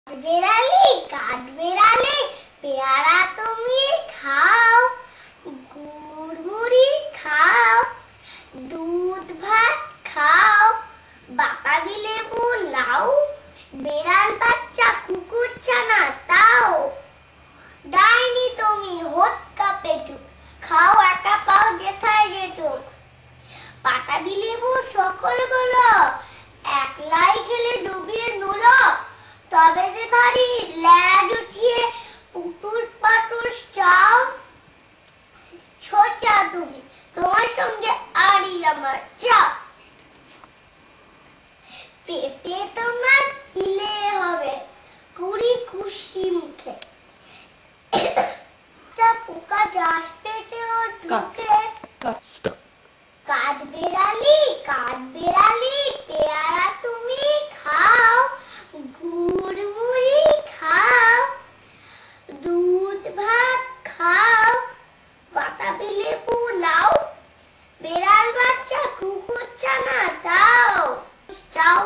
কাঠবেড়ালি পেয়ারা তুমি খাও, গুড়মুড়ি খাও, দুধ ভাত খাও, বাতাবি লেবু লাউ, বেড়াল বাচ্চা কুকুর ছানা তাও, ডাইনি তুমি হোক্কা পেটুক, খাও একা পাও যেথায় যেটুক, বাতাবি লেবু সকলগুলো একলাই খেলে ডুবিয়ে নুলো, তবে যে ভারী ল্যাজ উঠিয়ে পুটুর পাটুর চাও, ছোচা তুমি তোমার সঙ্গে আরই আমার চাও, পেটে তোমার পিলে হবে কুড়ি কুশি মুখে, তা পোকা যাস পেটে ও ঢুকে, কাঠবেড়ালি পেয়ারা তুমি খাও, গুড়মুড়ি খাও, দুধ ভাত খাও, বাতাবি লেবু লাউ, বেড়াল বাচ্চা কুকুর ছানা দাও, চাও,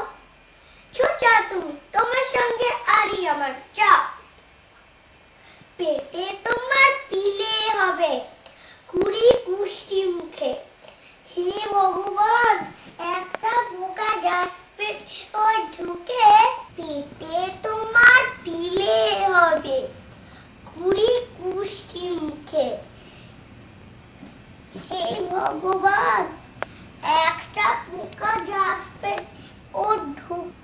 ছোচা তুমি তোমার সঙ্গে আরই আমার চাও, পেটে তোমার পিলে হবে কুড়ি কুষ্টি মুখে, হে ভগবান একটা পোকা যাস পেটে ও ঢুকে, পেটে তোমার পিলে হবে কুড়ি কুষ্টি মুখে, হে ভগবান একটা পোকা যাস পেটে ও ঢুকে,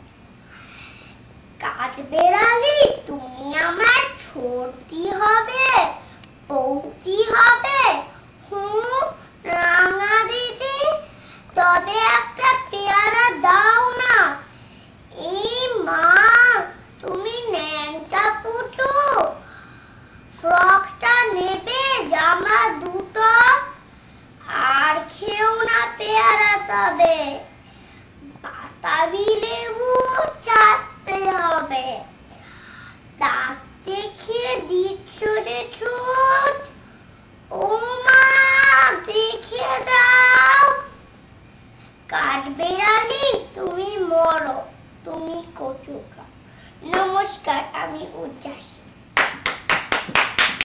কাঠবেড়ালি তুমি আমার ছোটি হবে, বৌদি হবে, রাঙা দিদি, তবে একটা পেয়ারা দাও না, এই মা তুমি ন্যাংটা পুটু, ফ্রকটা নেবে জামা দুটো, আর খেও না পেয়ারা তবে, বাতাবি লেবু চাটতে হবে, দাঁত দেখিয়ে দিচ্ছ রে ছুট, ও মা দেখে যাও, কাঠবেড়ালি তুমি মরো তুমি কচু খাও। নমস্কার, আমি উজ্জাস।